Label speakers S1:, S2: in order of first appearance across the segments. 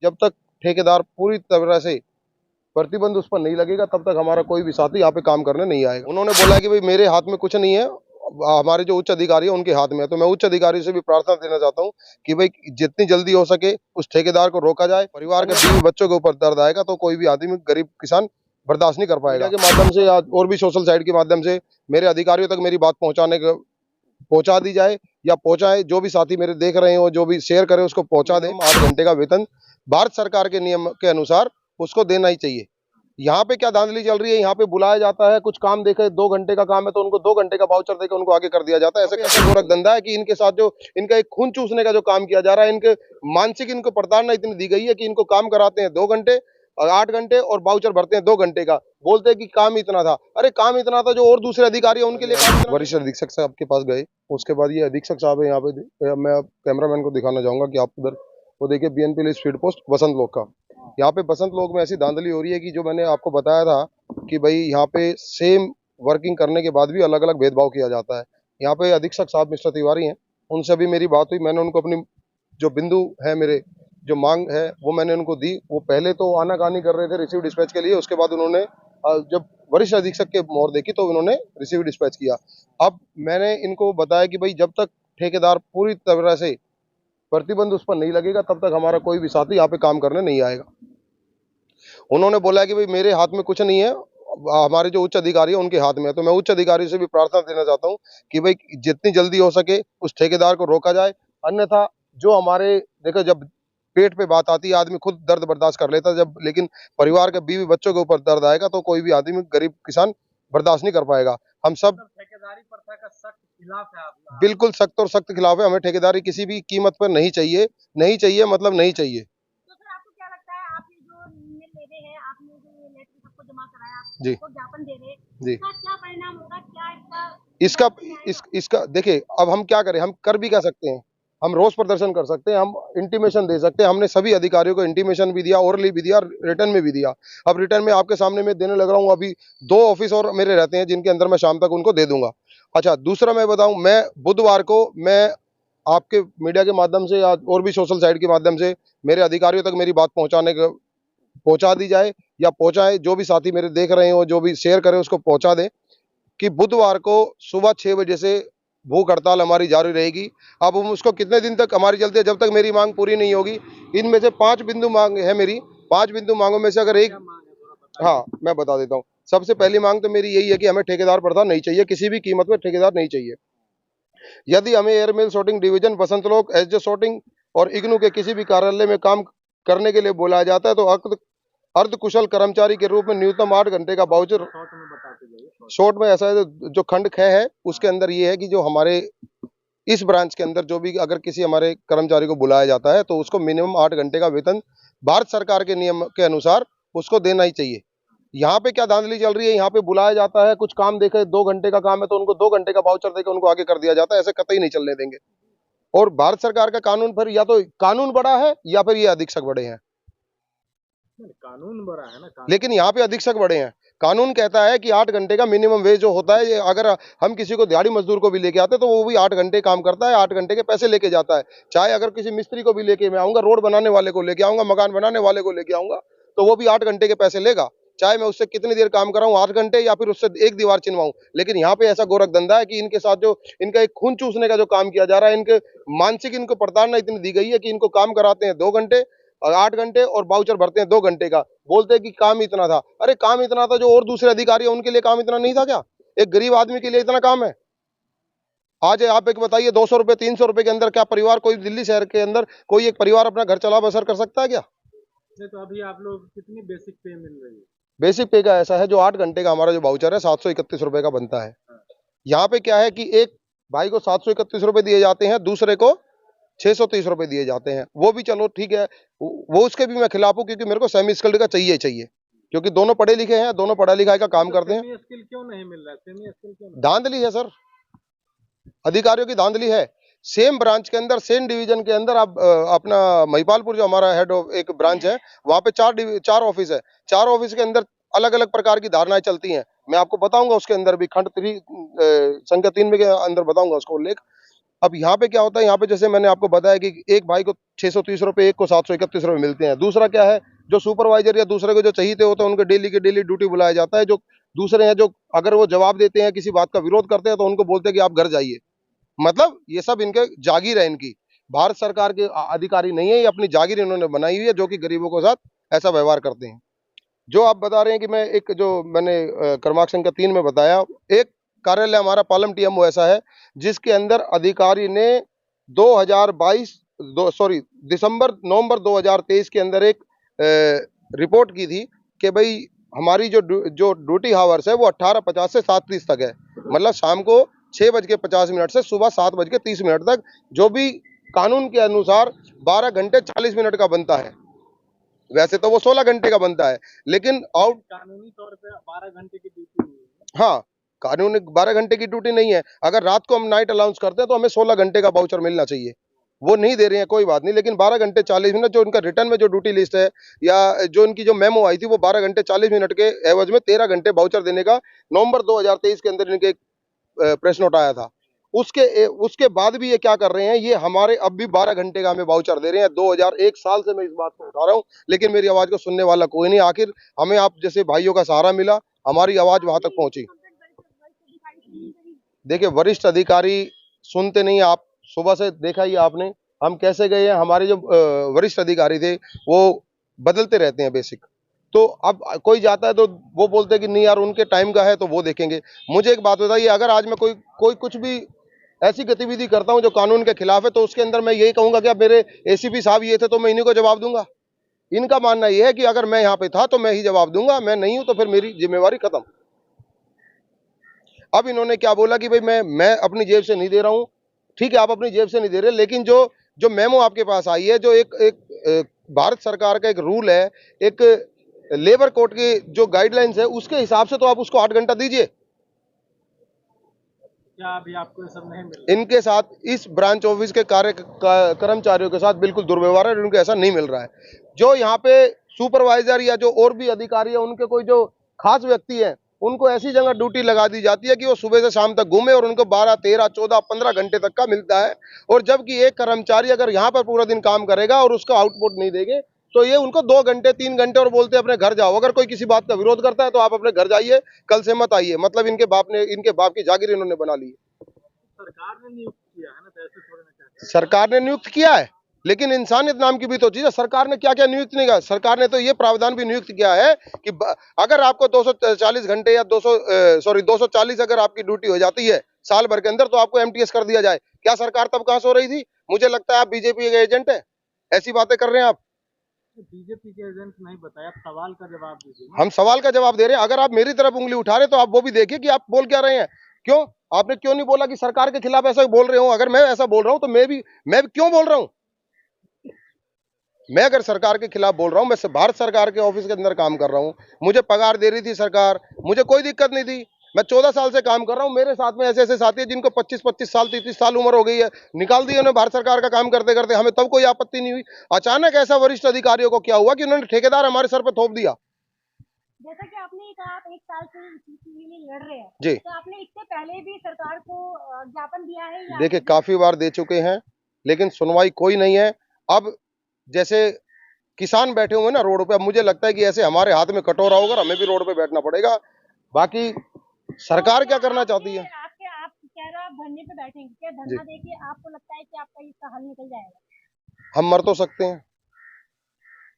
S1: जब तक ठेकेदार पूरी तरह से प्रतिबंध उस पर नहीं लगेगा तब तक हमारा कोई भी साथी यहाँ पे काम करने नहीं आएगा। उन्होंने बोला कि भाई मेरे हाथ में कुछ नहीं है, हमारे जो उच्च अधिकारी है उनके हाथ में है। तो मैं उच्च अधिकारी से भी प्रार्थना देना चाहता हूँ कि भाई जितनी जल्दी हो सके उस ठेकेदार को रोका जाए। परिवार के बीवी बच्चों के ऊपर दर्द आएगा तो कोई भी आदमी, गरीब किसान बर्दाश्त नहीं कर पाएगा। के माध्यम से या और भी सोशल साइट के माध्यम से मेरे अधिकारियों तक मेरी बात पहुंचा दी जाए या पहुंचाए। जो भी साथी मेरे देख रहे हो, जो भी शेयर करे, उसको पहुंचा दें। 8 घंटे का वेतन भारत सरकार के नियम के अनुसार उसको देना ही चाहिए। यहाँ पे क्या धांधली चल रही है, यहाँ पे बुलाया जाता है, कुछ काम देखे, 2 घंटे का काम है तो उनको 2 घंटे का वाउचर देकर उनको आगे कर दिया जाता है। ऐसे कैसे गोरख धंधा है कि इनके साथ जो इनका एक खून चूसने का जो काम किया जा रहा है, इनके मानसिक इनको प्रताड़ना इतनी दी गई है कि इनको काम कराते हैं 2 घंटे और 8 घंटे और वाउचर भरते हैं 2 घंटे का। बोलते हैं कि काम इतना था। अरे काम इतना था जो और दूसरे अधिकारी है उनके लिए काम। वरिष्ठ अधीक्षक साहब के पास गए, उसके बाद ये अधीक्षक साहब है यहाँ पे, मैं कैमरामैन को दिखाना चाहूंगा कि आप उधर वो देखिए BNP स्पीड पोस्ट बसंत लोक का। यहाँ पे बसंत लोक में ऐसी धांधली हो रही है कि जो मैंने आपको बताया था कि भाई यहाँ पे सेम वर्किंग करने के बाद भी अलग अलग भेदभाव किया जाता है। यहाँ पे अधीक्षक साहब मिस्टर तिवारी हैं, उनसे भी मेरी बात हुई। मैंने उनको अपनी जो बिंदु है, मेरे जो मांग है वो मैंने उनको दी। वो पहले तो आनाकानी कर रहे थे रिसीव डिस्पैच के लिए, उसके बाद उन्होंने जब वरिष्ठ अधीक्षक के मोहर देखी तो उन्होंने रिसीव डिस्पैच किया। अब मैंने इनको बताया कि भाई जब तक ठेकेदार पूरी तरह से प्रतिबंध उस पर नहीं लगेगा तब तक हमारा कोई भी साथी यहाँ पे काम करने नहीं आएगा। उन्होंने बोला कि भाई मेरे हाथ में कुछ नहीं है, हमारे जो उच्च अधिकारी है उनके हाथ में है। तो मैं उच्च अधिकारी से भी प्रार्थना देना चाहता हूँ कि भाई जितनी जल्दी हो सके उस ठेकेदार को रोका जाए। अन्यथा जो हमारे देखो, जब पेट पे बात आती है आदमी खुद दर्द बर्दाश्त कर लेता है, जब लेकिन परिवार के बीवी बच्चों के ऊपर दर्द आएगा तो कोई भी आदमी, गरीब किसान बर्दाश्त नहीं कर पाएगा। हम सब
S2: ठेकेदारी प्रथा का सख्त खिलाफ है आप?
S1: बिल्कुल सख्त और सख्त खिलाफ है। हमें ठेकेदारी किसी भी कीमत पर नहीं चाहिए, नहीं चाहिए, मतलब नहीं चाहिए।
S3: तो फिर आपको क्या लगता है, आप ये जो निर्णय ले रहे हैं, आपने जो ये लेटर सबको जमा कराया,
S1: जी,
S3: तो ज्ञापन दे रहे,
S1: जी,
S3: इसका क्या परिणाम होगा, क्या
S1: इसका इसका देखिए, अब हम क्या करें, हम कर भी क्या सकते हैं। हम रोष प्रदर्शन कर सकते हैं, हम इंटीमेशन दे सकते हैं। हमने सभी अधिकारियों को इंटीमेशन भी दिया, ओरली भी दिया, रिटर्न में भी दिया। अब रिटर्न में आपके सामने मैं देने लग रहा हूँ। अभी 2 ऑफिस और मेरे रहते हैं जिनके अंदर मैं शाम तक उनको दे दूंगा। अच्छा, दूसरा मैं बताऊं, मैं बुधवार को मैं आपके मीडिया के माध्यम से या और भी सोशल साइट के माध्यम से मेरे अधिकारियों तक मेरी बात पहुंचा दी जाए या पहुंचाए। जो भी साथी मेरे देख रहे हो, जो भी शेयर करे, उसको पहुंचा दें कि बुधवार को सुबह 6 बजे से भूख हड़ताल हमारी जारी रहेगी। अब हम उसको कितने दिन तक हमारी चलती है, जब तक मेरी मांग पूरी नहीं होगी। इनमें से 5 बिंदु मांग है मेरी। 5 बिंदु मांगों में से अगर एक, हाँ मैं बता देता हूँ। सबसे पहली मांग तो मेरी यही है कि हमें ठेकेदार प्रथा नहीं चाहिए, किसी भी कीमत में ठेकेदार नहीं चाहिए। यदि हमें एयरमेल सॉर्टिंग डिवीजन, बसंत लोक, एसजे सॉर्टिंग और इग्नू के किसी भी कार्यालय में काम करने के लिए बुलाया जाता है तो अर्ध कुशल कर्मचारी के रूप में न्यूनतम 8 घंटे का वाउचर। शॉर्ट में ऐसा है, जो खंड ख है उसके अंदर ये है कि जो हमारे इस ब्रांच के अंदर जो भी अगर किसी हमारे कर्मचारी को बुलाया जाता है तो उसको मिनिमम 8 घंटे का वेतन भारत सरकार के नियम के अनुसार उसको देना ही चाहिए। यहाँ पे क्या धांधली चल रही है, यहाँ पे बुलाया जाता है, कुछ काम देखे, 2 घंटे का काम है तो उनको 2 घंटे का वाउचर देकर उनको आगे कर दिया जाता है। ऐसे कतई नहीं चलने देंगे। और भारत सरकार का कानून, फिर या तो कानून बड़ा है या फिर ये अधीक्षक बड़े हैं।
S2: कानून बड़ा है ना,
S1: लेकिन यहाँ पे अधीक्षक बड़े हैं। कानून कहता है कि 8 घंटे का मिनिमम वेज जो होता है, अगर हम किसी को दिहाड़ी मजदूर को भी लेके आते हैं तो वो भी 8 घंटे काम करता है, 8 घंटे के पैसे लेके जाता है। चाहे अगर किसी मिस्त्री को भी लेके मैं आऊंगा, रोड बनाने वाले को लेके आऊंगा, मकान बनाने वाले को लेके आऊंगा, तो वो भी 8 घंटे के पैसे लेगा। चाहे मैं उससे कितनी देर काम कराऊं, 8 घंटे या फिर उससे एक दीवार चिनवाऊं। लेकिन यहाँ पे ऐसा गोरख धंधा है कि इनके साथ जो इनका एक खून चूसने का जो काम किया जा रहा है, इनके मानसिक इनको प्रताड़ना इतनी दी गई है कि इनको काम कराते हैं 2 घंटे और 8 घंटे और वाउचर भरते हैं 2 घंटे का। बोलते हैं कि काम इतना था। अरे काम इतना था जो और दूसरे अधिकारी है उनके लिए काम इतना नहीं था क्या? एक गरीब आदमी के लिए इतना काम है? आज आप एक बताइए, 200 रुपए 300 रुपए के अंदर क्या परिवार, कोई दिल्ली शहर के अंदर कोई एक परिवार अपना घर चला बसर कर सकता है क्या?
S2: तो अभी आप लोग कितनी बेसिक पे मिल रही है?
S1: बेसिक पे का ऐसा है, जो 8 घंटे का हमारा जो वाउचर है 731 रुपए का बनता है। यहाँ पे क्या है कि एक भाई को 731 रुपए दिए जाते हैं, दूसरे को 630 रुपए दिए जाते हैं। वो भी चलो ठीक है, वो उसके भी मैं खिलाफ हूँ, क्योंकि मेरे को सेमी स्किल्ड का चाहिए चाहिए, क्योंकि दोनों पढ़े लिखे हैं, दोनों पढ़ाई लिखाई का काम करते हैं।
S2: सेमी स्किल क्यों नहीं मिल रहा है? सेमी स्किल क्यों नहीं?
S1: धांधली है सर, अधिकारियों की धांधली है। सेम ब्रांच के अंदर, सेम डिवीजन के अंदर, आप अपना महिपालपुर जो हमारा हेड ऑफ एक ब्रांच है, वहां पे 4 ऑफिस है। 4 ऑफिस के अंदर अलग अलग प्रकार की धारणाएं चलती हैं। मैं आपको बताऊंगा उसके अंदर भी खंड 3 संख्या 3 में के अंदर बताऊंगा उसको उल्लेख। अब यहाँ पे क्या होता है, यहाँ पे जैसे मैंने आपको बताया कि एक भाई को 630 रुपये, एक को 731 रुपये मिलते हैं। दूसरा क्या है, जो सुपरवाइजर या दूसरे को जो चाहिए होते हैं उनको डेली की डेली ड्यूटी बुलाया जाता है। जो दूसरे हैं, जो अगर वो जवाब देते हैं, किसी बात का विरोध करते हैं, तो उनको बोलते हैं कि आप घर जाइए। मतलब ये सब इनके जागीर है इनकी, भारत सरकार के अधिकारी नहीं है, ये अपनी जागीर इन्होंने बनाई हुई है, जो कि गरीबों के साथ ऐसा व्यवहार करते हैं। जो आप बता रहे हैं कि मैं एक, जो मैंने क्रमांक संख्या 3 में बताया, एक कार्यालय हमारा पालम टीएमओ ऐसा है जिसके अंदर अधिकारी ने 2022 नवंबर 2023 के अंदर एक रिपोर्ट की थी कि भाई हमारी जो ड्यूटी हावर्स है वो 18:50 से 7:30 तक है। मतलब शाम को 6:50 से सुबह 7:30 तक, जो भी कानून के अनुसार 12 घंटे 40 मिनट का बनता है। वैसे तो वो 16 घंटे का बनता है, लेकिन
S2: कानूनी तौर पे 12 घंटे की ड्यूटी हुई है।
S1: हाँ, कानूनी 12 घंटे की ड्यूटी नहीं है। अगर रात को हम नाइट अलाउंस करते हैं तो हमें 16 घंटे का वाउचर मिलना चाहिए। वो नहीं दे रहे हैं, कोई बात नहीं, लेकिन 12 घंटे 40 मिनट जो उनका रिटर्न में जो ड्यूटी लिस्ट है, या जो इनकी जो मेमो आई थी, वो 12 घंटे 40 मिनट के एवज में 13 घंटे वाउचर देने का नवंबर 2023 के अंदर इनके प्रेस नोट आया था। उसके बाद भी ये क्या कर रहे हैं, ये हमारे अब भी 12 घंटे का हमें वाउचर दे रहे हैं। 2001 साल से मैं इस बात को उठा रहा हूँ, लेकिन मेरी आवाज को सुनने वाला कोई नहीं। आखिर हमें आप जैसे भाइयों का सहारा मिला, हमारी आवाज वहां तक पहुंची। देखिए, वरिष्ठ अधिकारी सुनते नहीं। आप सुबह से देखा ही आपने हम कैसे गए हैं। हमारे जो वरिष्ठ अधिकारी थे वो बदलते रहते हैं बेसिक। तो अब कोई जाता है तो वो बोलते हैं कि नहीं यार, उनके टाइम का है तो वो देखेंगे। मुझे एक बात बताइए, अगर आज मैं कोई कुछ भी ऐसी गतिविधि करता हूं जो कानून के खिलाफ है, तो उसके अंदर मैं यही कहूंगा कि अब मेरे एसीपी साहब ये थे तो मैं इन्हीं को जवाब दूंगा। इनका मानना यह है कि अगर मैं यहाँ पे था तो मैं ही जवाब दूंगा, मैं नहीं हूं तो फिर मेरी जिम्मेवारी खत्म। अब इन्होंने क्या बोला कि भाई मैं अपनी जेब से नहीं दे रहा हूं। ठीक है, आप अपनी जेब से नहीं दे रहे, लेकिन जो मेमो आपके पास आई है, जो एक भारत सरकार का एक रूल है, एक लेबर कोड की जो गाइडलाइंस है, उसके हिसाब से तो आप उसको 8 घंटा दीजिए।
S2: क्या अभी आपको ये सब नहीं मिल रहा?
S1: इनके साथ, इस ब्रांच ऑफिस के कर्मचारियों के साथ बिल्कुल दुर्व्यवहार है, उनको ऐसा नहीं मिल रहा है। जो यहाँ पे सुपरवाइजर या जो और भी अधिकारी है, उनके कोई जो खास व्यक्ति है, उनको ऐसी जगह ड्यूटी लगा दी जाती है कि वो सुबह से शाम तक घूमे और उनको 12, 13, 14, 15 घंटे तक का मिलता है। और जबकि एक कर्मचारी अगर यहाँ पर पूरा दिन काम करेगा और उसका आउटपुट नहीं देंगे, तो ये उनको 2 घंटे 3 घंटे और बोलते हैं अपने घर जाओ। अगर कोई किसी बात का विरोध करता है तो आप अपने घर जाइए, कल से मत आइए। मतलब इनके बाप की जागीर इन्होंने बना ली है।
S2: सरकार ने नियुक्त किया है ना, तो ऐसे थोड़ी ना कहते हैं।
S1: सरकार ने नियुक्त किया है, लेकिन इंसानियत नाम की भी तो चीज है। सरकार ने क्या क्या नियुक्त नहीं किया। सरकार ने तो ये प्रावधान भी नियुक्त किया है कि अगर आपको 240 घंटे या 240 अगर आपकी ड्यूटी हो जाती है साल भर के अंदर, तो आपको एमटीएस कर दिया जाए। क्या सरकार तब कहां सो रही थी? मुझे लगता है आप बीजेपी के एजेंट है, ऐसी बातें कर रहे हैं आप।
S2: बीजेपी के एजेंट नहीं बताया, आप सवाल का जवाब दीजिए।
S1: हम सवाल का जवाब दे रहे हैं। अगर आप मेरी तरफ उंगली उठा रहे तो आप वो भी देखिए कि आप बोल क्या रहे हैं। क्यों आपने क्यों नहीं बोला कि सरकार के खिलाफ ऐसा बोल रहे हो? अगर मैं ऐसा बोल रहा हूं तो मैं भी क्यों बोल रहा हूं? मैं अगर सरकार के खिलाफ बोल रहा हूं, मैं भारत सरकार के ऑफिस के अंदर काम कर रहा हूं, मुझे पगार दे रही थी सरकार, मुझे कोई दिक्कत नहीं थी। मैं 14 साल से काम कर रहा हूं। मेरे साथ में ऐसे ऐसे साथी हैं जिनको 25-25 साल 33 साल उम्र हो गई है, निकाल दिया उन्हें भारत सरकार का काम करते करते। हमें तब कोई आपत्ति नहीं हुई। अचानक ऐसा वरिष्ठ अधिकारियों को क्या हुआ कि उन्होंने ठेकेदार हमारे सर पर थोप दिया।
S3: जैसा कि आपने कहा आप 1 साल से इसी के लिए लड़ रहे हैं,
S1: जी,
S3: तो आपने इससे पहले भी सरकार को ज्ञापन दिया है या?
S1: देखिए, काफी बार दे चुके हैं, लेकिन सुनवाई कोई नहीं है। अब जैसे किसान बैठे हुए हैं ना रोड पे, अब मुझे लगता है कि ऐसे हमारे हाथ में कटोरा होगा, हमें भी रोड पे बैठना पड़ेगा। बाकी सरकार क्या करना चाहती है?
S3: आप कह रहे हो आप धरने पे बैठेंगे, क्या धरना देके आपको लगता है कि आपका इसका हल निकल जाएगा?
S1: हम मर तो सकते हैं,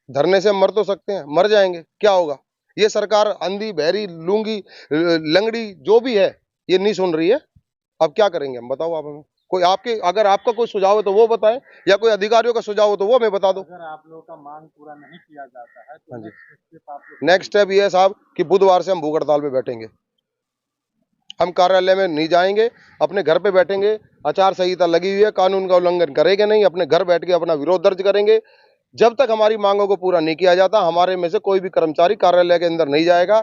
S1: धरने से हम मर तो सकते हैं, मर जाएंगे, क्या होगा? ये सरकार अंधी बहरी लूंगी लंगड़ी जो भी है, ये नहीं सुन रही है। अब क्या करेंगे हम? बताओ आप हमें। कोई अगर आपका कोई सुझाव है तो वो बताएं, या कोई अधिकारियों का सुझाव हो तो वो हमें बता दो।
S2: अगर आप लोगों का मांग पूरा नहीं किया जाता है तो
S1: हाँ जी,
S2: नेक्स्ट स्टेप आप लोग
S1: नेक्स्ट स्टेप ये है साहब कि बुधवार से हम भूख हड़ताल पे बैठेंगे। हम कार्यालय में नहीं जाएंगे, अपने घर पे बैठेंगे। आचार संहिता लगी हुई है, कानून का उल्लंघन करेंगे नहीं, अपने घर बैठ के अपना विरोध दर्ज करेंगे। जब तक हमारी मांगों को पूरा नहीं किया जाता, हमारे में से कोई भी कर्मचारी कार्यालय के अंदर नहीं जाएगा।